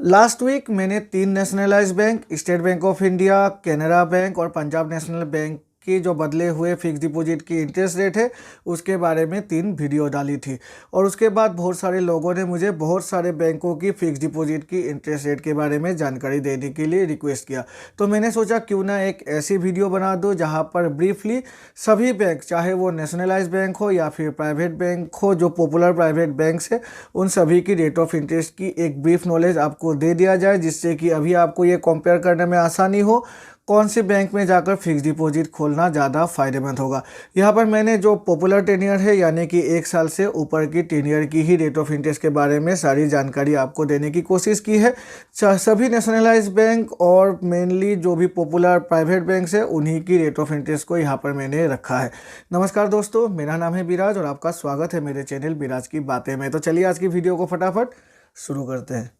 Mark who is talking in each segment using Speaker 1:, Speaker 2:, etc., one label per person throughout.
Speaker 1: Last week मैंने 3 nationalised bank, state bank of India, Canara bank और Punjab national bank की जो बदले हुए फिक्स डिपॉजिट की इंटरेस्ट रेट है उसके बारे में 3 वीडियो डाली थी। और उसके बाद बहुत सारे लोगों ने मुझे बहुत सारे बैंकों की फिक्स डिपॉजिट की इंटरेस्ट रेट के बारे में जानकारी देने के लिए रिक्वेस्ट किया। तो मैंने सोचा क्यों ना एक ऐसी वीडियो बना दूं जहां पर ब्रीफली सभी बैंक, चाहे वो नेशनलाइज्ड बैंक हो या फिर प्राइवेट बैंक हो, जो पॉपुलर प्राइवेट बैंक्स है, उन सभी की रेट ऑफ इंटरेस्ट की एक ब्रीफ नॉलेज आपको दे दिया जाए, जिससे कि अभी आपको ये कंपेयर करने में आसानी हो कौन से बैंक में जाकर फिक्स डिपॉजिट खोलना ज़्यादा फायदेमंद होगा। यहाँ पर मैंने जो पॉपुलर टेन्योर है यानी कि 1 साल से ऊपर की टेन्योर की ही रेट ऑफ इंटरेस्ट के बारे में सारी जानकारी आपको देने की कोशिश की है। सभी नेशनलाइज्ड बैंक और मेनली जो भी पॉपुलर प्राइवेट बैंक्स है उन्हीं की रेट ऑफ इंटरेस्ट को यहाँ पर मैंने रखा है। नमस्कार दोस्तों, मेरा नाम है विराज और आपका स्वागत है मेरे चैनल विराज की बातें में। तो चलिए आज की वीडियो को फटाफट शुरू करते हैं।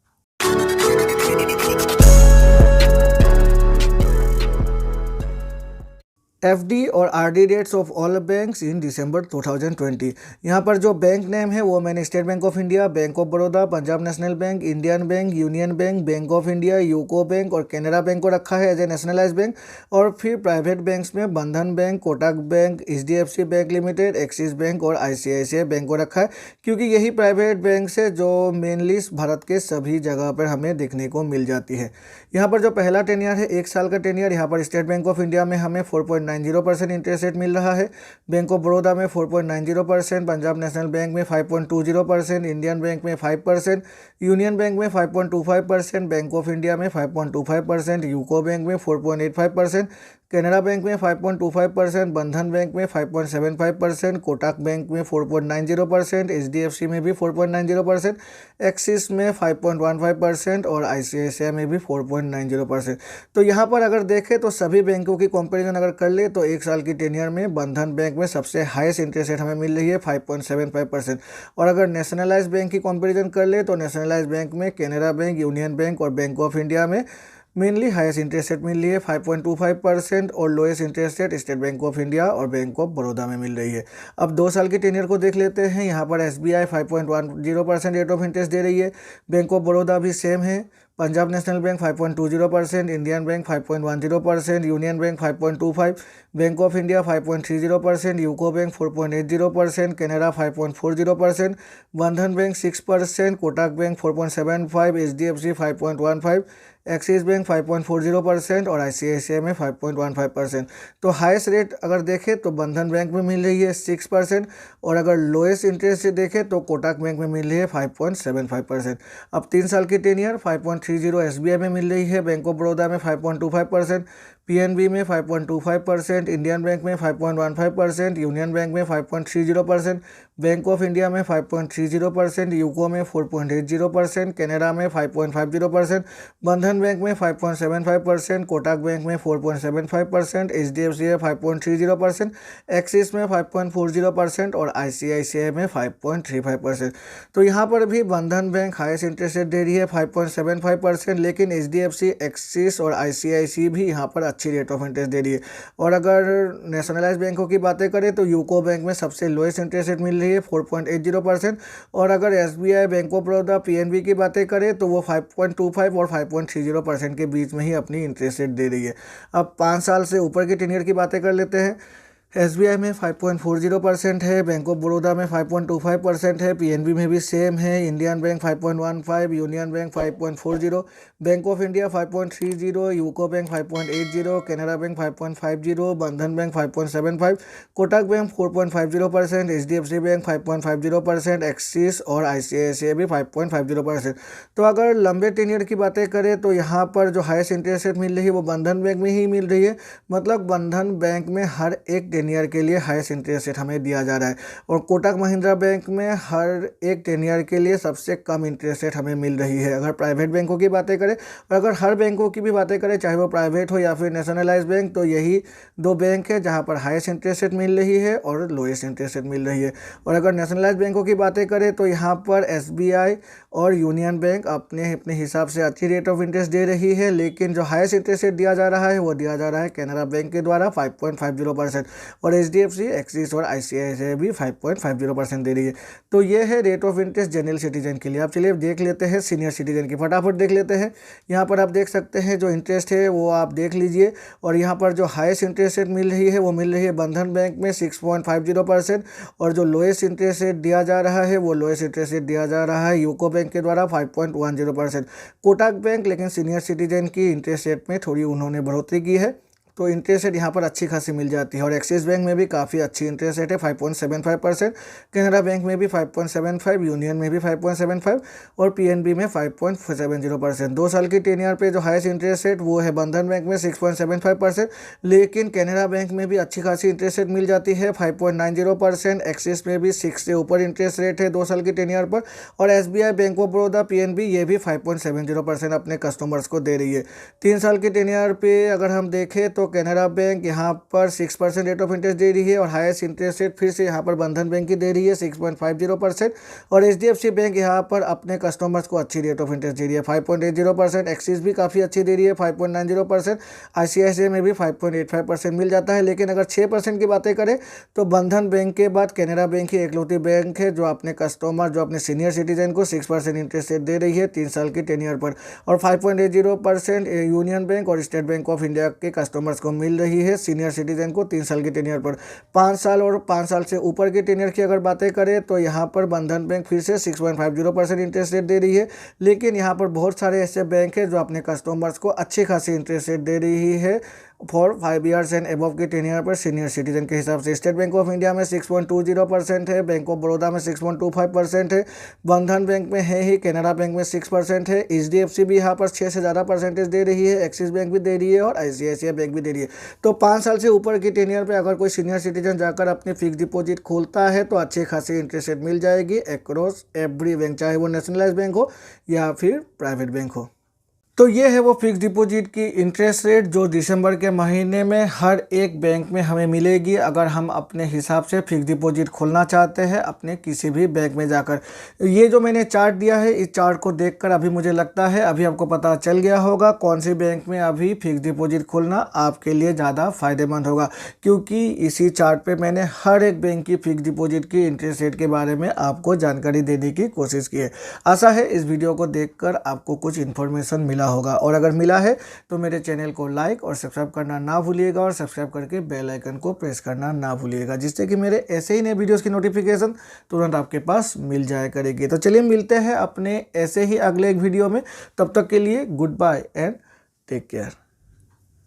Speaker 1: एफडी और RD rates of all banks in December 2020। यहाँ पर जो बैंक नेम है वो मैंने state bank of India, bank of Baroda, Punjab national bank, Indian bank, union bank, bank of India, UCO bank और कैनरा बैंक को रखा है एज ए नेशनलाइज्ड बैंक। और फिर प्राइवेट बैंक्स में बंधन bank, Kotak bank, HDFC bank limited, axis bank और ICICI bank को रखा है, क्योंकि यही प्राइवेट बैंक है जो मेनली भारत के सभी जगह पर हमें देखने को मिल जाती है। यहाँ पर जो पहला टेन्योर है 1 साल का टेन्योर, यहाँ पर स्टेट बैंक ऑफ इंडिया में हमें 4.90% इंटरेस्ट रेट मिल रहा है, बैंक ऑफ बड़ौदा में 4.90%, पंजाब नेशनल बैंक में 5.20%, इंडियन बैंक में 5%, यूनियन बैंक में 5.25%, बैंक ऑफ इंडिया में 5.25%, यूको बैंक में 4.85%, कैनरा बैंक में 5.25%, बंधन बैंक में 5.75%, कोटक बैंक में 4.90%, एचडीएफसी में भी 4.90%, एक्सिस में 5.15% और आईसीआईसीआई में भी 4.90%। तो यहाँ पर अगर देखें तो सभी बैंकों की कंपैरिजन अगर कर ले तो 1 साल की टेन्योर में बंधन बैंक में सबसे हाईएस्ट इंटरेस्ट रेट हमें मिल रही है 5.75%। और अगर नेशनलाइज्ड बैंक की कंपैरिजन कर ले तो नेशनलाइज्ड बैंक में कैनरा बैंक, यूनियन बैंक और बैंक ऑफ इंडिया में मेनली हाईएस्ट इंटरेस्ट रेट मिल रही है 5.25% और lowest interest rate state bank of India और बैंक ऑफ बड़ौदा में मिल रही है। अब 2 साल की टेन्योर को देख लेते हैं। यहाँ पर एसबीआई 5.10% रेट ऑफ इंटरेस्ट दे रही है, बैंक ऑफ बड़ौदा भी सेम है, Punjab national bank 5.20%, Indian bank 5.10%, union bank 5.25%, bank of India 5.30%, UCO bank 4.80%, Canara 5.40%, बंधन bank 6%, Kotak bank 4.75%, HDFC 5.15%, axis bank 5.40% और आईसीआईसीआई में 5.15%। तो हाईएस्ट रेट अगर देखें तो बंधन बैंक में मिल रही है 6% और अगर लोएस्ट इंटरेस्ट से देखें तो कोटक बैंक में मिल रही है 5.75%। अब 3 साल की टेन्योर 5.30 एसबीआई में मिल रही है, बैंक ऑफ बड़ौदा में 5.25%, पीएनबी में 5.25%, इंडियन बैंक में 5.15%, यूनियन बैंक में 5.30%, बैंक ऑफ इंडिया में 5.30%, यूको में 4.80%, कैनरा में 5.50%, बंधन बैंक में 5.75%, कोटक बैंक में 4.75%, एचडीएफसी में 5.30%, एक्सिस में 5.40% और आईसीआईसीआई में 5.35%। तो यहाँ पर भी बंधन बैंक हाईएस्ट इंटरेस्ट रेट दे रही है 5.75%, लेकिन एचडीएफसी, एक्सिस और आईसीआईसी भी यहाँ पर अच्छी रेट ऑफ इंटरेस्ट दे रही है। और अगर नेशनलाइज्ड बैंकों की बातें करें तो यूको बैंक में सबसे लोएस्ट इंटरेस्ट रेट मिल रही है 4.80%। और अगर SBI, bank of Baroda, PNB की बातें करें तो वो 5.25 और 5.30% के बीच में ही अपनी इंटरेस्ट रेट दे रही है। अब 5 साल से ऊपर की टेन्योर की बातें कर लेते हैं। एसबीआई में 5.40% है, बैंक ऑफ बड़ौदा में 5.25% है, पीएनबी में भी सेम है, Indian bank 5.15, union bank 5.40, bank of India 5.30, UCO bank 5.80, Canara bank 5.50, बंधन bank 5.75, Kotak bank 4.50%, HDFC bank 5.50%, axis और आईसीआईसीआई भी 5.50%। तो अगर लंबे टेन्योर की बातें करें तो यहाँ पर जो हाईएस्ट इंटरेस्ट रेट मिल रही है वो बंधन बैंक में ही मिल रही है। मतलब बंधन बैंक में हर एक टेन्योर के लिए हाईएस्ट इंटरेस्ट रेट हमें दिया जा रहा है और कोटक महिंद्रा बैंक में हर एक टेन्योर के लिए सबसे कम इंटरेस्ट रेट हमें मिल रही है। अगर प्राइवेट बैंकों की बातें करें और अगर हर बैंकों की भी बातें करें, चाहे वो प्राइवेट हो या फिर नेशनलाइज्ड बैंक, तो यही 2 बैंक है जहां पर हाईएस्ट इंटरेस्ट रेट मिल रही है और लोएस्ट इंटरेस्ट रेट मिल रही है। और अगर नेशनलाइज्ड बैंकों की बातें करें तो यहाँ पर एसबीआई और यूनियन बैंक अपने अपने हिसाब से अच्छी रेट ऑफ इंटरेस्ट दे रही है, लेकिन जो हाईएस्ट इंटरेस्ट रेट दिया जा रहा है वो दिया जा रहा है कैनरा बैंक के द्वारा 5.50%। और HDFC, एक्सिस और ICICI भी 5.50% दे रही है। तो ये है rate of interest general citizen के लिए। आप चलिए देख लेते हैं सीनियर सिटीजन की, फटाफट देख लेते हैं। यहाँ पर आप देख सकते हैं जो इंटरेस्ट है वो आप देख लीजिए। और यहाँ पर जो हाईएस्ट इंटरेस्ट रेट मिल रही है वो मिल रही है बंधन बैंक में 6.50%, और जो लोएस्ट इंटरेस्ट रेट दिया जा रहा है वो लोएस्ट इंटरेस्ट रेट दिया जा रहा है यूको बैंक के द्वारा 5.10%। कोटक बैंक लेकिन सीनियर सिटीजन की इंटरेस्ट रेट में थोड़ी उन्होंने बढ़ोतरी की है, तो इंटरेस्ट रेट यहाँ पर अच्छी खासी मिल जाती है। और एक्सिस बैंक में भी काफ़ी अच्छी इंटरेस्ट रेट है 5.75%, कैनरा बैंक में भी 5.75, यूनियन में भी 5.75 और PNB में 5.70%। 2 साल की टेन्योर पे जो हाईएस्ट इंटरेस्ट रेट वो है बंधन बैंक में 6.75%, लेकिन कैनरा बैंक में भी अच्छी खासी इंटरेस्ट रेट मिल जाती है 5.90%। एक्सिस में भी 6 से ऊपर इंटरेस्ट रेट है 2 साल की टेन्योर पर, और SBI, bank of Baroda, PNB ये भी 5.70% अपने कस्टमर्स को दे रही है। 3 साल की टेन्योर पे अगर हम देखें तो कैनरा बैंक यहाँ पर 6% रेट ऑफ इंटरेस्ट दे रही है, और हाईएस्ट इंटरेस्ट रेट फिर से यहाँ पर बंधन बैंक की दे रही है 6.50%, और HDFC बैंक यहाँ पर अपने कस्टमर्स को अच्छी रेट ऑफ इंटरेस्ट दे रही है 5.80%। एक्सिस भी काफ़ी अच्छी दे रही है 5.90%, ICICI में भी 5.85% मिल जाता है। लेकिन अगर 6% की बातें करें तो बंधन बैंक के बाद कैनरा बैंक ही एकलौती बैंक है जो अपने कस्टमर, जो अपने सीनियर सिटीजन को 6% इंटरेस्ट रेट दे रही है 3 साल की टेन्योर पर, और 5.80% यूनियन बैंक और स्टेट बैंक ऑफ इंडिया के कस्टमर्स को मिल रही है सीनियर सिटीजन को 3 साल की टेन्योर पर। 5 साल और 5 साल से ऊपर की टेन्योर की अगर बातें करें तो यहाँ पर बंधन बैंक फिर से 6.50% इंटरेस्ट रेट दे रही है, लेकिन यहाँ पर बहुत सारे ऐसे बैंक है जो अपने कस्टमर्स को अच्छी खासी इंटरेस्ट रेट दे रही है फॉर 5 ईयर्स एंड एबव की टेन्योर पर सीनियर सिटीजन के हिसाब से। स्टेट बैंक ऑफ इंडिया में 6.20% है, बैंक ऑफ बड़ौदा में 6.25% है, बंधन बैंक में है ही, कैनरा बैंक में 6% है, HDFC भी यहाँ पर 6 से ज़्यादा परसेंटेज दे रही है, एक्सिस बैंक भी दे रही है और ICICI बैंक भी दे रही है। तो 5 साल से ऊपर की टेन्योर पे अगर कोई सीनियर सिटीजन जाकर अपनी फिक्स डिपॉजिट खोलता है तो अच्छी खासी इंटरेस्ट रेट मिल जाएगी अक्रॉस एवरी बैंक, चाहे वो नेशनलाइज बैंक हो या फिर प्राइवेट बैंक हो। तो ये है वो फिक्स डिपॉजिट की इंटरेस्ट रेट जो दिसंबर के महीने में हर एक बैंक में हमें मिलेगी अगर हम अपने हिसाब से फिक्स डिपॉजिट खोलना चाहते हैं अपने किसी भी बैंक में जाकर। ये जो मैंने चार्ट दिया है, इस चार्ट को देखकर अभी मुझे लगता है अभी आपको पता चल गया होगा कौन सी बैंक में अभी फिक्स डिपॉजिट खोलना आपके लिए ज़्यादा फायदेमंद होगा, क्योंकि इसी चार्ट पर मैंने हर एक बैंक की फिक्स डिपॉजिट की इंटरेस्ट रेट के बारे में आपको जानकारी देने की कोशिश की है। आशा है इस वीडियो को देखकर आपको कुछ इन्फॉर्मेशन मिला होगा, और अगर मिला है तो मेरे चैनल को लाइक और सब्सक्राइब करना ना भूलिएगा, और सब्सक्राइब करके बेल आइकन को प्रेस करना ना भूलिएगा, जिससे कि मेरे ऐसे ही नए वीडियोस की नोटिफिकेशन तुरंत आपके पास मिल जाया करेगी। तो चलिए मिलते हैं अपने ऐसे ही अगले एक वीडियो में, तब तक के लिए goodbye and take care.